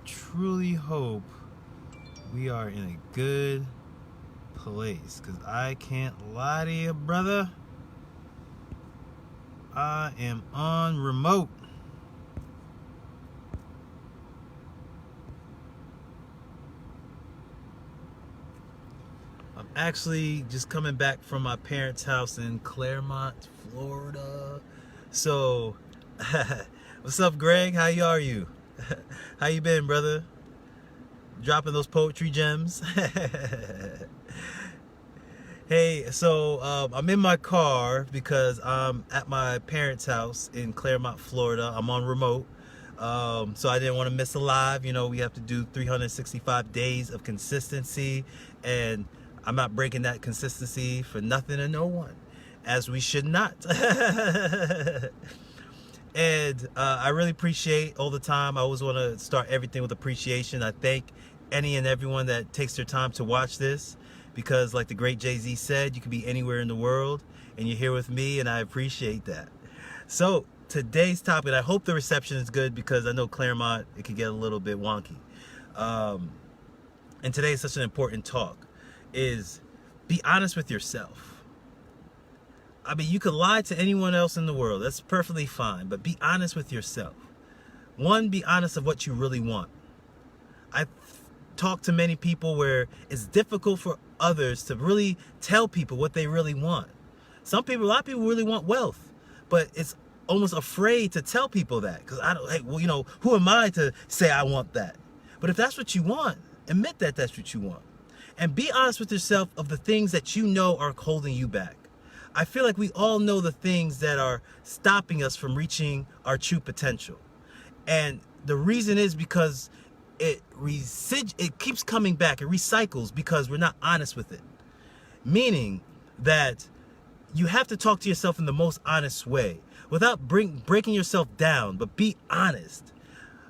truly hope we are in a good place, because I can't lie to you, brother. I am on remote. I'm actually just coming back from my parents' house in Claremont, Florida. So, what's up, Greg? How are you? How you been, brother? Dropping those poetry gems. Hey, so I'm in my car because I'm at my parents' house in Claremont, Florida. I'm on remote. So I didn't want to miss a live. You know, we have to do 365 days of consistency, and I'm not breaking that consistency for nothing and no one, as we should not. And I really appreciate all the time. I always want to start everything with appreciation. I thank any and everyone that takes their time to watch this, because like the great Jay-Z said, you can be anywhere in the world and you're here with me, and I appreciate that. So today's topic, I hope the reception is good, because I know Claremont, it can get a little bit wonky. And today is such an important talk, is be honest with yourself. I mean, you could lie to anyone else in the world. That's perfectly fine. But be honest with yourself. One, be honest of what you really want. I've talked to many people where it's difficult for others to really tell people what they really want. A lot of people really want wealth, but it's almost afraid to tell people that, because who am I to say I want that? But if that's what you want, admit that that's what you want. And be honest with yourself of the things that you know are holding you back. I feel like we all know the things that are stopping us from reaching our true potential. And the reason is because it keeps coming back. It recycles because we're not honest with it. Meaning that you have to talk to yourself in the most honest way, without breaking yourself down, but be honest.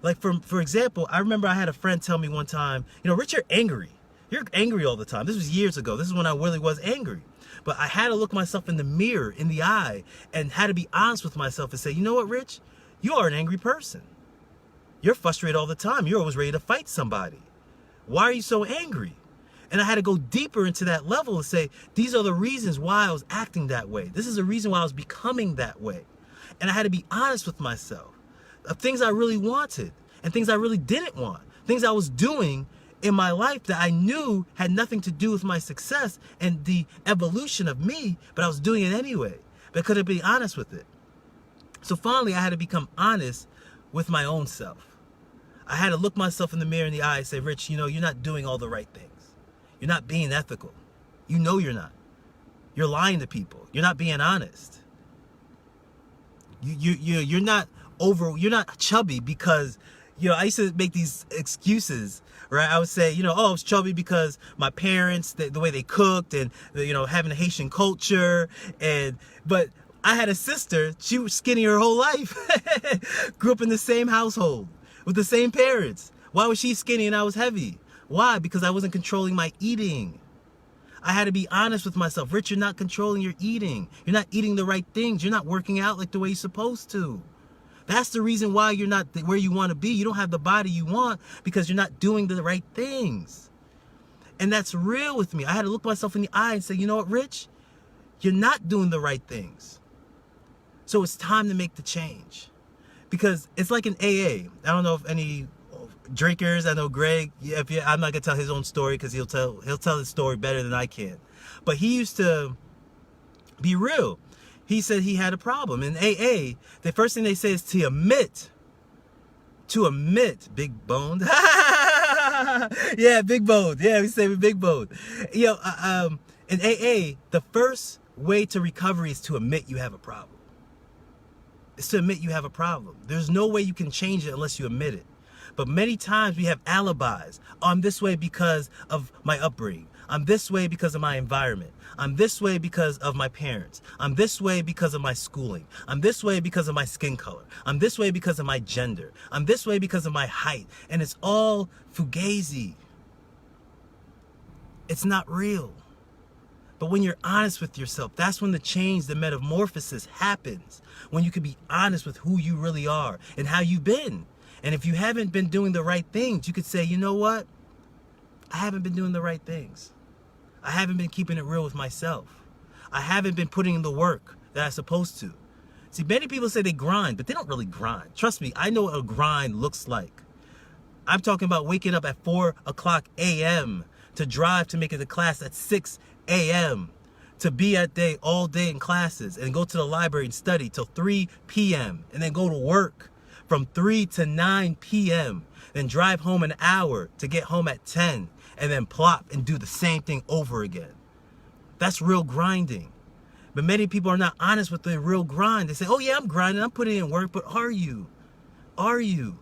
Like, for example, I remember I had a friend tell me one time, Rich, you're angry. You're angry all the time. This was years ago. This is when I really was angry. But I had to look myself in the mirror, in the eye, and had to be honest with myself and say, you know what, Rich? You are an angry person. You're frustrated all the time. You're always ready to fight somebody. Why are you so angry? And I had to go deeper into that level and say, these are the reasons why I was acting that way. This is the reason why I was becoming that way. And I had to be honest with myself of things I really wanted and things I really didn't want. Things I was doing in my life that I knew had nothing to do with my success and the evolution of me, but I was doing it anyway. But I couldn't be honest with it. So finally, I had to become honest with my own self. I had to look myself in the mirror in the eye and say, Rich, you're not doing all the right things. You're not being ethical. You know you're not. You're lying to people. You're not being honest. You're not chubby because, I used to make these excuses, right? I would say, I was chubby because my parents, the way they cooked, and, having a Haitian culture. But I had a sister, she was skinny her whole life. Grew up in the same household with the same parents. Why was she skinny and I was heavy? Why? Because I wasn't controlling my eating. I had to be honest with myself. Rich, you're not controlling your eating. You're not eating the right things. You're not working out like the way you're supposed to. That's the reason why you're not where you want to be. You don't have the body you want because you're not doing the right things. And that's real with me. I had to look myself in the eye and say, you know what, Rich? You're not doing the right things. So it's time to make the change. Because it's like an AA. I don't know if any drinkers, I know Greg, I'm not going to tell his own story because he'll tell his story better than I can. But he used to be real. He said he had a problem. In AA, the first thing they say is to admit, big boned. Yeah, big boned. Yeah, we say we're big boned. In AA, the first way to recovery is to admit you have a problem. It's to admit you have a problem. There's no way you can change it unless you admit it. But many times we have alibis. I'm this way because of my upbringing. I'm this way because of my environment. I'm this way because of my parents. I'm this way because of my schooling. I'm this way because of my skin color. I'm this way because of my gender. I'm this way because of my height. And it's all fugazi. It's not real. But when you're honest with yourself, that's when the change, the metamorphosis happens. When you can be honest with who you really are and how you've been. And if you haven't been doing the right things, you could say, you know what? I haven't been doing the right things. I haven't been keeping it real with myself. I haven't been putting in the work that I'm supposed to. See, many people say they grind, but they don't really grind. Trust me, I know what a grind looks like. I'm talking about waking up at 4 o'clock a.m. to drive to make it to class at 6 a.m. to be at day all day in classes and go to the library and study till 3 p.m. and then go to work from 3 to 9 p.m. then drive home an hour to get home at 10 and then plop and do the same thing over again. That's real grinding. But many people are not honest with the real grind. They say, oh yeah, I'm grinding, I'm putting in work, but are you? Are you?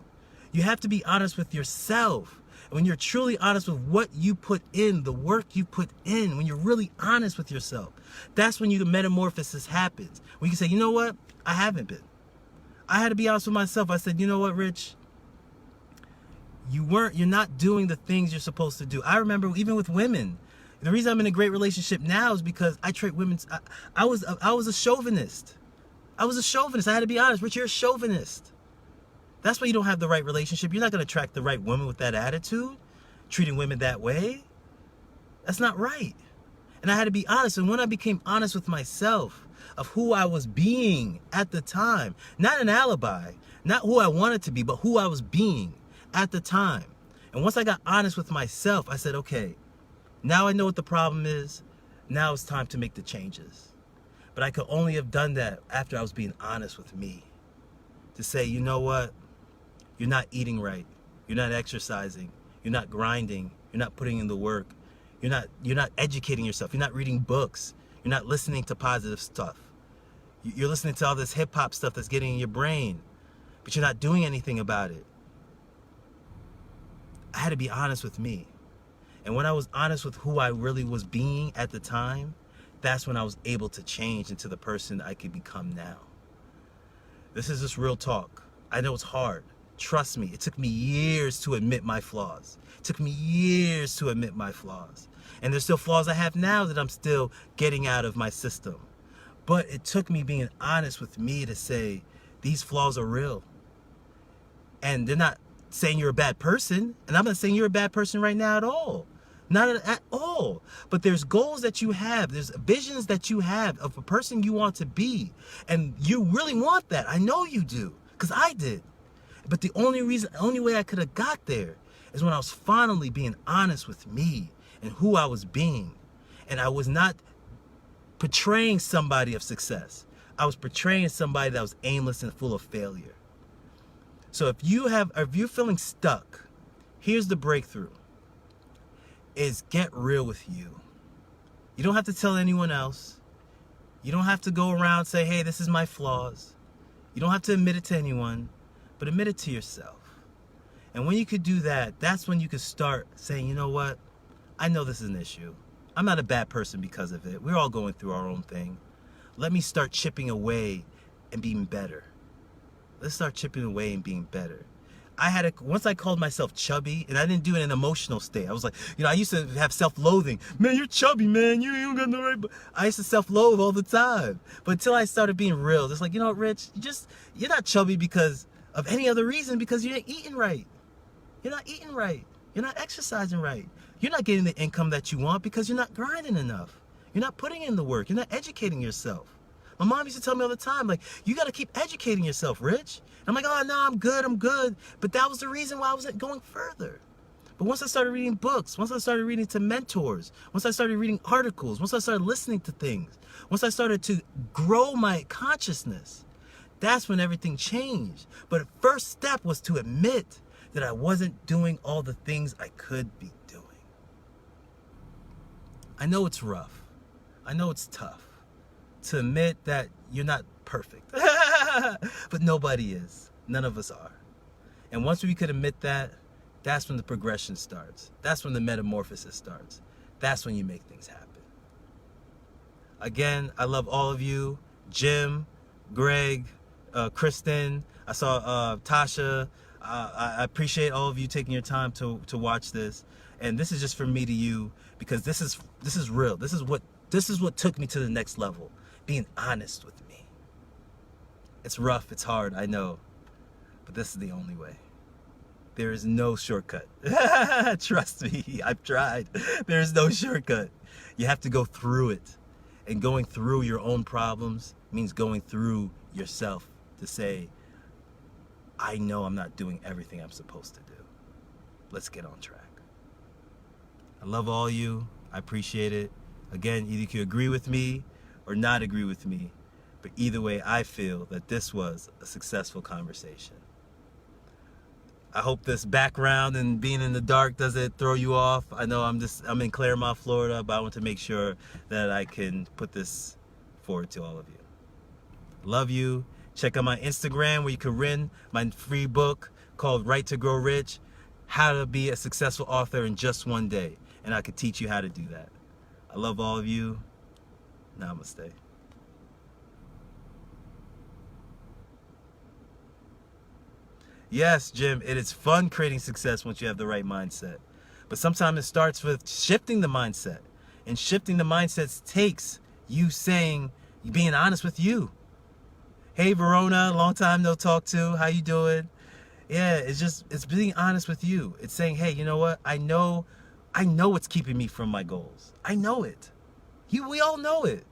You have to be honest with yourself. And when you're truly honest with what you put in, the work you put in, when you're really honest with yourself, that's when the metamorphosis happens. When you can say, you know what? I haven't been. I had to be honest with myself. I said, you know what, Rich? You're not doing the things you're supposed to do. I remember even with women, the reason I'm in a great relationship now is because I treat women. I was a chauvinist. I was a chauvinist. I had to be honest. Rich, you're a chauvinist. That's why you don't have the right relationship. You're not going to attract the right woman with that attitude, treating women that way. That's not right. And I had to be honest. And when I became honest with myself of who I was being at the time, not an alibi, not who I wanted to be, but who I was being at the time. And once I got honest with myself, I said, okay, now I know what the problem is. Now it's time to make the changes. But I could only have done that after I was being honest with me. To say, you know what? You're not eating right. You're not exercising. You're not grinding. You're not putting in the work. You're not educating yourself. You're not reading books. You're not listening to positive stuff. You're listening to all this hip hop stuff that's getting in your brain, but you're not doing anything about it. I had to be honest with me. And when I was honest with who I really was being at the time, that's when I was able to change into the person I could become now. This is just real talk. I know it's hard. Trust me, it took me years to admit my flaws. It took me years to admit my flaws. And there's still flaws I have now that I'm still getting out of my system. But it took me being honest with me to say, these flaws are real. And they're not saying you're a bad person. And I'm not saying you're a bad person right now at all. Not at all. But there's goals that you have. There's visions that you have of a person you want to be. And you really want that. I know you do. Because I did. But the only way I could have got there is when I was finally being honest with me and who I was being. And I was not portraying somebody of success. I was portraying somebody that was aimless and full of failure. So if you're feeling stuck, here's the breakthrough. Is get real with you. You don't have to tell anyone else. You don't have to go around and say, hey, this is my flaws. You don't have to admit it to anyone, but admit it to yourself. And when you could do that, that's when you could start saying, you know what? I know this is an issue. I'm not a bad person because of it. We're all going through our own thing. Let me start chipping away and being better. Let's start chipping away and being better. Once I called myself chubby, and I didn't do it in an emotional state. I was like, I used to have self-loathing. Man, you're chubby, man. You don't got no right. I used to self-loathe all the time. But until I started being real, it's like, you know what, Rich? You're not chubby because of any other reason, because you ain't eating right. You're not eating right. You're not exercising right. You're not getting the income that you want because you're not grinding enough. You're not putting in the work. You're not educating yourself. My mom used to tell me all the time, like, you got to keep educating yourself, Rich. I'm like, oh, no, I'm good. But that was the reason why I wasn't going further. But once I started reading books, once I started reading to mentors, once I started reading articles, once I started listening to things, once I started to grow my consciousness, that's when everything changed. But the first step was to admit that I wasn't doing all the things I could be doing. I know it's rough. I know it's tough to admit that you're not perfect. But nobody is. None of us are. And once we could admit that, that's when the progression starts. That's when the metamorphosis starts. That's when you make things happen. Again, I love all of you. Jim, Greg, Kristen, I saw Tasha. I appreciate all of you taking your time to watch this. And this is just from me to you, because this is real. This is what took me to the next level. Being honest with me. It's rough, it's hard, I know. But this is the only way. There is no shortcut. Trust me, I've tried. There is no shortcut. You have to go through it. And going through your own problems means going through yourself to say, I know I'm not doing everything I'm supposed to do. Let's get on track. I love all you. I appreciate it. Again, either you can agree with me or not agree with me. But either way, I feel that this was a successful conversation. I hope this background and being in the dark doesn't throw you off. I know I'm in Claremont, Florida, but I want to make sure that I can put this forward to all of you. Love you. Check out my Instagram where you can win my free book called Right to Grow Rich, How to Be a Successful Author in Just One Day. And I could teach you how to do that. I love all of you. Namaste. Yes, Jim, it is fun creating success once you have the right mindset. But sometimes it starts with shifting the mindset. And shifting the mindset takes you being honest with you. Hey, Verona, long time no talk to. How you doing? Yeah, it's being honest with you. It's saying, hey, you know what? I know what's keeping me from my goals. I know it. We all know it.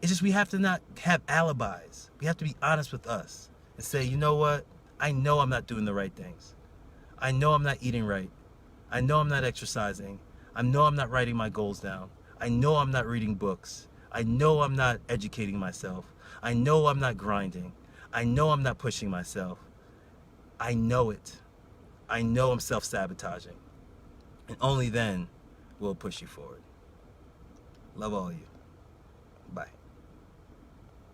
It's just we have to not have alibis. We have to be honest with us and say, you know what? I know I'm not doing the right things. I know I'm not eating right. I know I'm not exercising. I know I'm not writing my goals down. I know I'm not reading books. I know I'm not educating myself. I know I'm not grinding. I know I'm not pushing myself. I know it. I know I'm self-sabotaging. And only then will it push you forward. Love all of you.